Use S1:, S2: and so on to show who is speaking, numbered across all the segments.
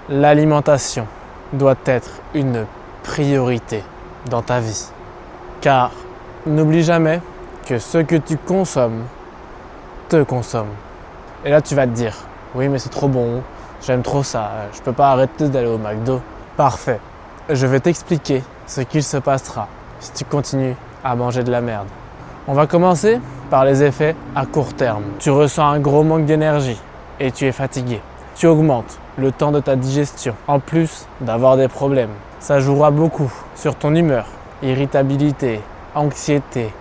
S1: L'alimentation doit être une priorité dans ta vie. Car n'oublie jamais que ce que tu consommes te consomme. Et là, tu vas te dire, oui, mais c'est trop bon, j'aime trop ça, je peux pas arrêter d'aller au McDo. Parfait. Je vais t'expliquer ce qu'il se passera si tu continues à manger de la merde. On va commencer par les effets à court terme. Tu ressens un gros manque d'énergie et tu es fatigué. Tu augmentes le temps de ta digestion, en plus d'avoir des problèmes. Ça jouera beaucoup sur ton humeur, irritabilité, anxiété,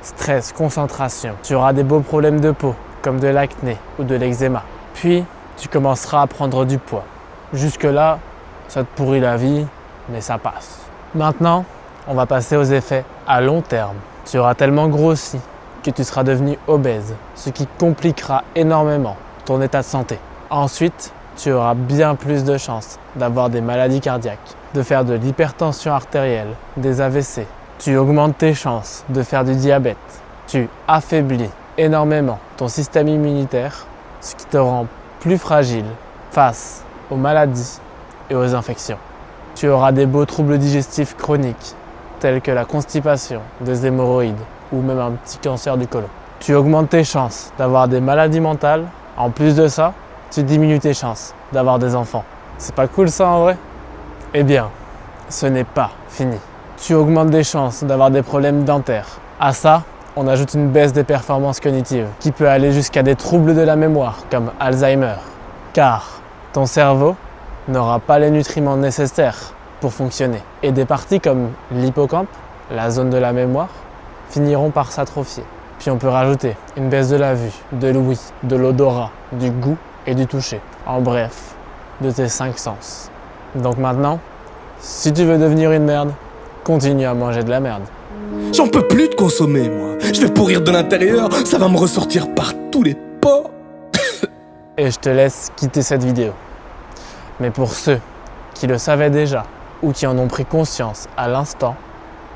S1: stress, concentration. Tu auras des beaux problèmes de peau, comme de l'acné ou de l'eczéma. Puis, tu commenceras à prendre du poids. Jusque-là, ça te pourrit la vie, mais ça passe. Maintenant, on va passer aux effets à long terme. Tu auras tellement grossi que tu seras devenu obèse, ce qui compliquera énormément ton état de santé. Ensuite, tu auras bien plus de chances d'avoir des maladies cardiaques, de faire de l'hypertension artérielle, des AVC. Tu augmentes tes chances de faire du diabète. Tu affaiblis énormément ton système immunitaire, ce qui te rend plus fragile face aux maladies et aux infections. Tu auras des beaux troubles digestifs chroniques, tels que la constipation, des hémorroïdes ou même un petit cancer du côlon. Tu augmentes tes chances d'avoir des maladies mentales. En plus de ça, tu diminues tes chances d'avoir des enfants. C'est pas cool ça en vrai? Eh bien, ce n'est pas fini. Tu augmentes des chances d'avoir des problèmes dentaires. À ça, on ajoute une baisse des performances cognitives qui peut aller jusqu'à des troubles de la mémoire comme Alzheimer. Car ton cerveau n'aura pas les nutriments nécessaires pour fonctionner. Et des parties comme l'hippocampe, la zone de la mémoire, finiront par s'atrophier. Puis on peut rajouter une baisse de la vue, de l'ouïe, de l'odorat, du goût et du toucher. En bref, de tes 5 sens. Donc maintenant, si tu veux devenir une merde, continue à manger de la merde.
S2: J'en peux plus de consommer, moi. Je vais pourrir de l'intérieur, ça va me ressortir par tous les pores.
S1: Et je te laisse quitter cette vidéo. Mais pour ceux qui le savaient déjà ou qui en ont pris conscience à l'instant,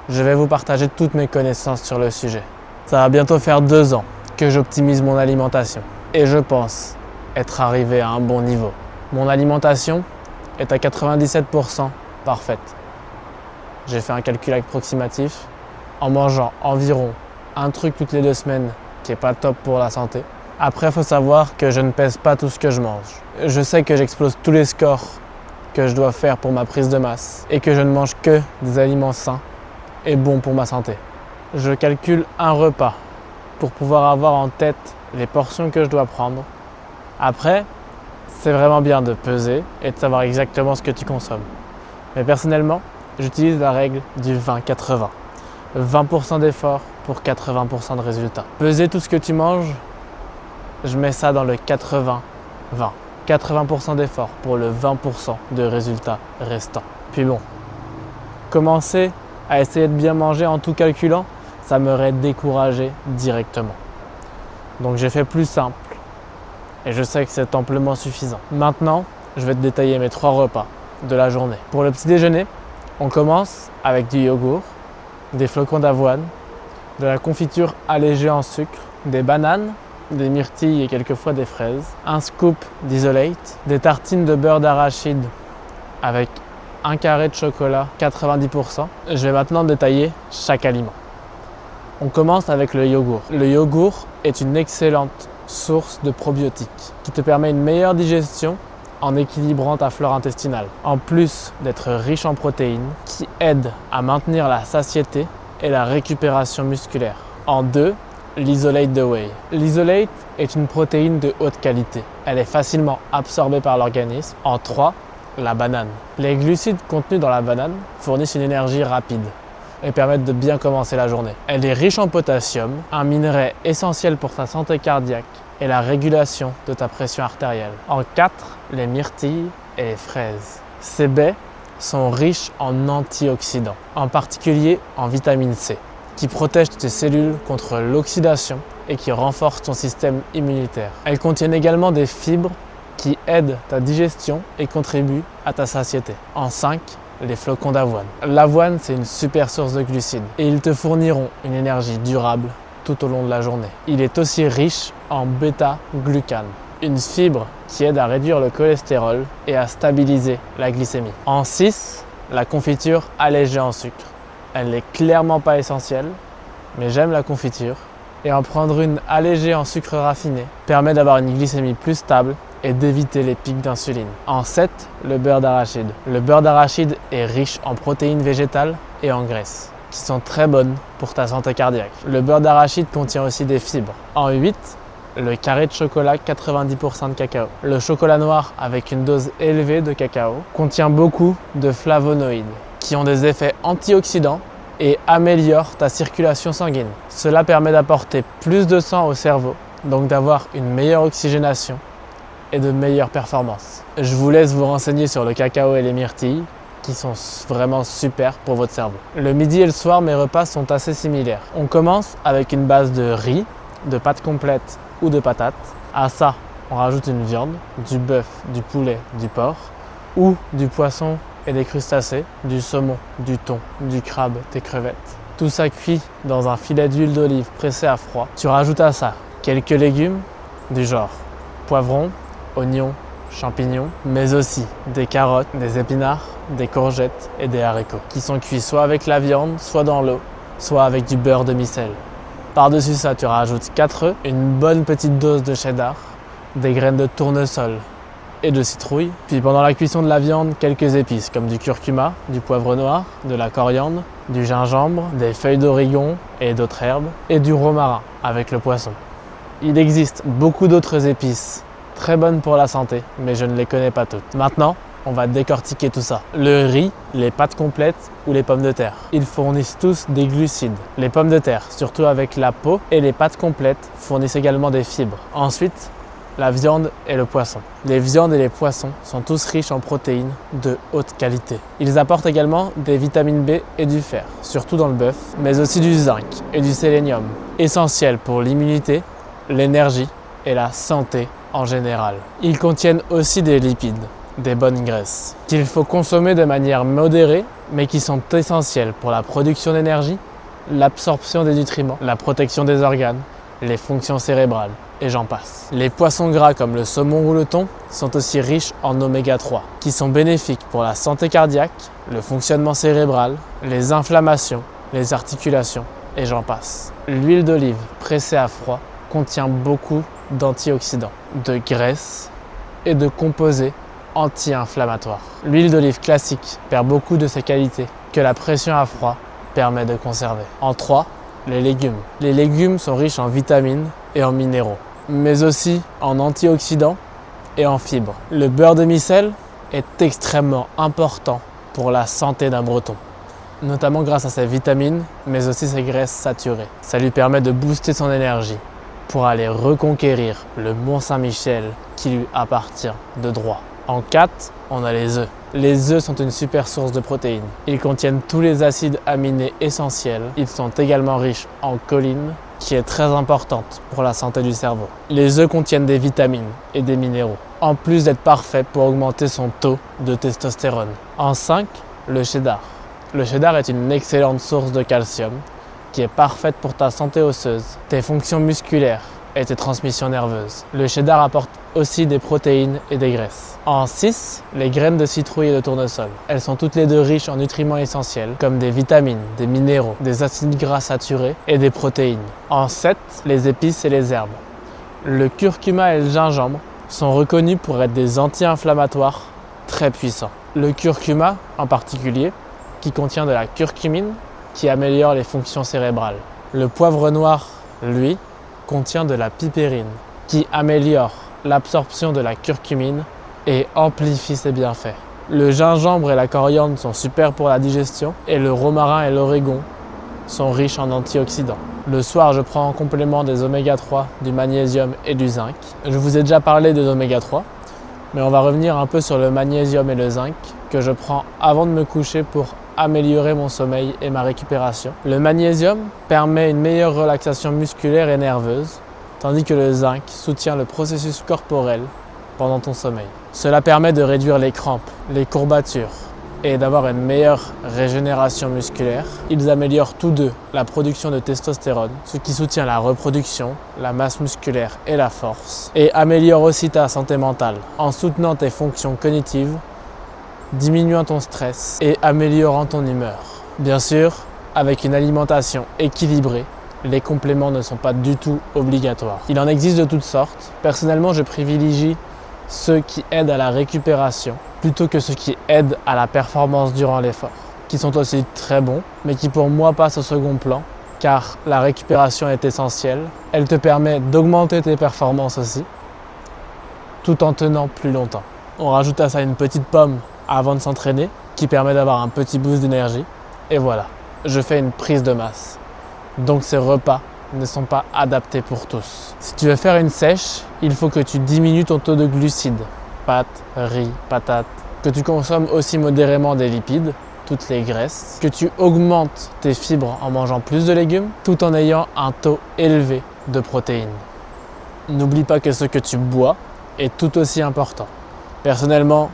S1: je vais vous partager toutes mes connaissances sur le sujet. Ça va bientôt faire 2 ans que j'optimise mon alimentation et je pense être arrivé à un bon niveau. Mon alimentation est à 97% parfaite. J'ai fait un calcul approximatif en mangeant environ un truc toutes les 2 semaines qui n'est pas top pour la santé. Après, il faut savoir que je ne pèse pas tout ce que je mange. Je sais que j'explose tous les scores que je dois faire pour ma prise de masse et que je ne mange que des aliments sains et bons pour ma santé. Je calcule un repas pour pouvoir avoir en tête les portions que je dois prendre. Après, c'est vraiment bien de peser et de savoir exactement ce que tu consommes. Mais personnellement, j'utilise la règle du 20-80. 20% d'effort pour 80% de résultats. Peser tout ce que tu manges, je mets ça dans le 80-20. 80% d'effort pour le 20% de résultats restants. Puis bon, commencer à essayer de bien manger en tout calculant, ça m'aurait découragé directement. Donc j'ai fait plus simple et je sais que c'est amplement suffisant. Maintenant, je vais te détailler mes 3 repas de la journée. Pour le petit déjeuner, on commence avec du yogourt, des flocons d'avoine, de la confiture allégée en sucre, des bananes, des myrtilles et quelquefois des fraises, un scoop d'Isolate, des tartines de beurre d'arachide avec un carré de chocolat 90%. Je vais maintenant détailler chaque aliment. On commence avec le yogourt. Le yogourt est une excellente source de probiotiques qui te permet une meilleure digestion en équilibrant ta flore intestinale. En plus d'être riche en protéines qui aident à maintenir la satiété et la récupération musculaire. En 2, l'Isolate de Whey. L'Isolate est une protéine de haute qualité. Elle est facilement absorbée par l'organisme. En 3, la banane. Les glucides contenus dans la banane fournissent une énergie rapide et permettent de bien commencer la journée. Elle est riche en potassium, un minerai essentiel pour ta santé cardiaque et la régulation de ta pression artérielle. En 4, les myrtilles et les fraises. Ces baies sont riches en antioxydants, en particulier en vitamine C, qui protège tes cellules contre l'oxydation et qui renforce ton système immunitaire. Elles contiennent également des fibres qui aident ta digestion et contribuent à ta satiété. En 5, les flocons d'avoine. L'avoine, c'est une super source de glucides et ils te fourniront une énergie durable tout au long de la journée. Il est aussi riche en bêta-glucane, une fibre qui aide à réduire le cholestérol et à stabiliser la glycémie. En 6, la confiture allégée en sucre. Elle n'est clairement pas essentielle, mais j'aime la confiture. Et en prendre une allégée en sucre raffiné permet d'avoir une glycémie plus stable et d'éviter les pics d'insuline. En 7, le beurre d'arachide. Le beurre d'arachide est riche en protéines végétales et en graisses, qui sont très bonnes pour ta santé cardiaque. Le beurre d'arachide contient aussi des fibres. En 8, le carré de chocolat 90% de cacao. Le chocolat noir avec une dose élevée de cacao contient beaucoup de flavonoïdes qui ont des effets antioxydants et améliorent ta circulation sanguine. Cela permet d'apporter plus de sang au cerveau, donc d'avoir une meilleure oxygénation et de meilleures performances. Je vous laisse vous renseigner sur le cacao et les myrtilles qui sont vraiment super pour votre cerveau. Le midi et le soir, mes repas sont assez similaires. On commence avec une base de riz, de pâtes complètes ou de patates. À ça, on rajoute une viande, du bœuf, du poulet, du porc ou du poisson et des crustacés, du saumon, du thon, du crabe, des crevettes. Tout ça cuit dans un filet d'huile d'olive pressé à froid. Tu rajoutes à ça quelques légumes du genre poivrons, oignons, champignons, mais aussi des carottes, des épinards, des courgettes et des haricots qui sont cuits soit avec la viande, soit dans l'eau, soit avec du beurre demi-sel. Par-dessus ça, tu rajoutes 4 œufs, une bonne petite dose de cheddar, des graines de tournesol et de citrouille. Puis pendant la cuisson de la viande, quelques épices comme du curcuma, du poivre noir, de la coriandre, du gingembre, des feuilles d'origan et d'autres herbes, et du romarin avec le poisson. Il existe beaucoup d'autres épices très bonnes pour la santé, mais je ne les connais pas toutes. Maintenant, on va décortiquer tout ça. Le riz, les pâtes complètes ou les pommes de terre. Ils fournissent tous des glucides. Les pommes de terre, surtout avec la peau, et les pâtes complètes fournissent également des fibres. Ensuite, la viande et le poisson. Les viandes et les poissons sont tous riches en protéines de haute qualité. Ils apportent également des vitamines B et du fer, surtout dans le bœuf, mais aussi du zinc et du sélénium, essentiels pour l'immunité, l'énergie et la santé en général. Ils contiennent aussi des lipides, des bonnes graisses, qu'il faut consommer de manière modérée, mais qui sont essentiels pour la production d'énergie, l'absorption des nutriments, la protection des organes, les fonctions cérébrales, et j'en passe. Les poissons gras comme le saumon ou le thon sont aussi riches en oméga 3, qui sont bénéfiques pour la santé cardiaque, le fonctionnement cérébral, les inflammations, les articulations, et j'en passe. L'huile d'olive pressée à froid contient beaucoup d'antioxydants, de graisses et de composés anti-inflammatoires. L'huile d'olive classique perd beaucoup de ses qualités que la pression à froid permet de conserver. En 3, les légumes. Les légumes sont riches en vitamines et en minéraux, mais aussi en antioxydants et en fibres. Le beurre demi-sel est extrêmement important pour la santé d'un breton, notamment grâce à ses vitamines, mais aussi ses graisses saturées. Ça lui permet de booster son énergie pour aller reconquérir le Mont Saint-Michel qui lui appartient de droit. En 4, on a les œufs. Les œufs sont une super source de protéines. Ils contiennent tous les acides aminés essentiels. Ils sont également riches en choline, qui est très importante pour la santé du cerveau. Les œufs contiennent des vitamines et des minéraux, en plus d'être parfaits pour augmenter son taux de testostérone. En 5, le cheddar. Le cheddar est une excellente source de calcium qui est parfaite pour ta santé osseuse, tes fonctions musculaires et tes transmissions nerveuses. Le cheddar apporte aussi des protéines et des graisses. En 6, les graines de citrouille et de tournesol. Elles sont toutes les deux riches en nutriments essentiels comme des vitamines, des minéraux, des acides gras saturés et des protéines. En 7, les épices et les herbes. Le curcuma et le gingembre sont reconnus pour être des anti-inflammatoires très puissants. Le curcuma en particulier, qui contient de la curcumine, qui améliore les fonctions cérébrales. Le poivre noir, lui, contient de la pipérine, qui améliore l'absorption de la curcumine et amplifie ses bienfaits. Le gingembre et la coriandre sont super pour la digestion et le romarin et l'origan sont riches en antioxydants. Le soir, je prends en complément des oméga 3, du magnésium et du zinc. Je vous ai déjà parlé des oméga 3, mais on va revenir un peu sur le magnésium et le zinc que je prends avant de me coucher pour améliorer mon sommeil et ma récupération. Le magnésium permet une meilleure relaxation musculaire et nerveuse, tandis que le zinc soutient le processus corporel pendant ton sommeil. Cela permet de réduire les crampes, les courbatures, et d'avoir une meilleure régénération musculaire. Ils améliorent tous deux la production de testostérone, ce qui soutient la reproduction, la masse musculaire et la force, et améliorent aussi ta santé mentale en soutenant tes fonctions cognitives, diminuant ton stress et améliorant ton humeur. Bien sûr, avec une alimentation équilibrée, les compléments ne sont pas du tout obligatoires. Il en existe de toutes sortes. Personnellement, je privilégie ceux qui aident à la récupération plutôt que ceux qui aident à la performance durant l'effort, qui sont aussi très bons, mais qui pour moi passent au second plan, car la récupération est essentielle. Elle te permet d'augmenter tes performances aussi, tout en tenant plus longtemps. On rajoute à ça une petite pomme avant de s'entraîner, qui permet d'avoir un petit boost d'énergie, et voilà, je fais une prise de masse. Donc ces repas ne sont pas adaptés pour tous. Si tu veux faire une sèche, il faut que tu diminues ton taux de glucides, pâtes, riz, patates, que tu consommes aussi modérément des lipides, toutes les graisses, que tu augmentes tes fibres en mangeant plus de légumes, tout en ayant un taux élevé de protéines. N'oublie pas que ce que tu bois est tout aussi important. Personnellement,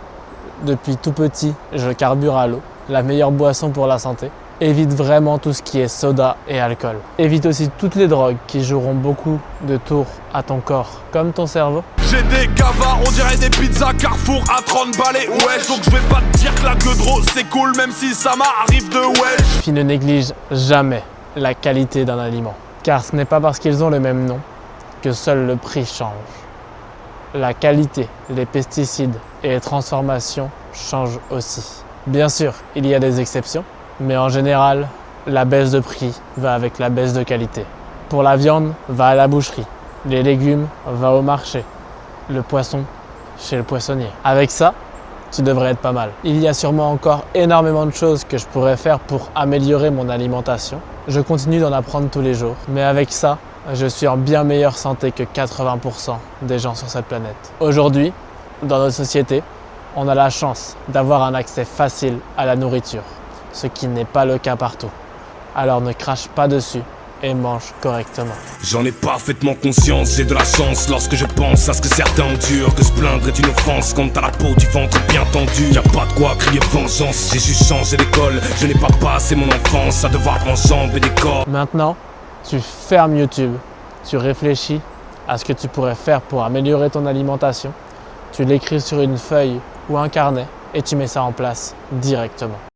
S1: depuis tout petit, je carbure à l'eau, la meilleure boisson pour la santé. Évite vraiment tout ce qui est soda et alcool. Évite aussi toutes les drogues qui joueront beaucoup de tours à ton corps, comme ton cerveau.
S3: J'ai des gavards, on dirait des pizzas Carrefour à 30 balais, wesh. Donc je vais pas te dire que la queue de rose c'est cool, même si ça m'arrive de wesh.
S1: Puis ne néglige jamais la qualité d'un aliment, car ce n'est pas parce qu'ils ont le même nom que seul le prix change. La qualité, les pesticides et les transformations changent aussi. Bien sûr, il y a des exceptions, mais en général, la baisse de prix va avec la baisse de qualité. Pour la viande, va à la boucherie. Les légumes, va au marché. Le poisson, chez le poissonnier. Avec ça, tu devrais être pas mal. Il y a sûrement encore énormément de choses que je pourrais faire pour améliorer mon alimentation. Je continue d'en apprendre tous les jours. Mais avec ça, je suis en bien meilleure santé que 80% des gens sur cette planète. Aujourd'hui, dans notre société, on a la chance d'avoir un accès facile à la nourriture, ce qui n'est pas le cas partout. Alors ne crache pas dessus et mange correctement.
S2: J'en ai parfaitement conscience, j'ai de la chance lorsque je pense à ce que certains endurent. Que se plaindre est une offense quand t'as la peau du ventre bien tendue. Y'a pas de quoi crier vengeance, j'ai juste changé d'école. Je n'ai pas passé mon enfance à devoir enjamber des corps.
S1: Maintenant, tu fermes YouTube, tu réfléchis à ce que tu pourrais faire pour améliorer ton alimentation. Tu l'écris sur une feuille ou un carnet et tu mets ça en place directement.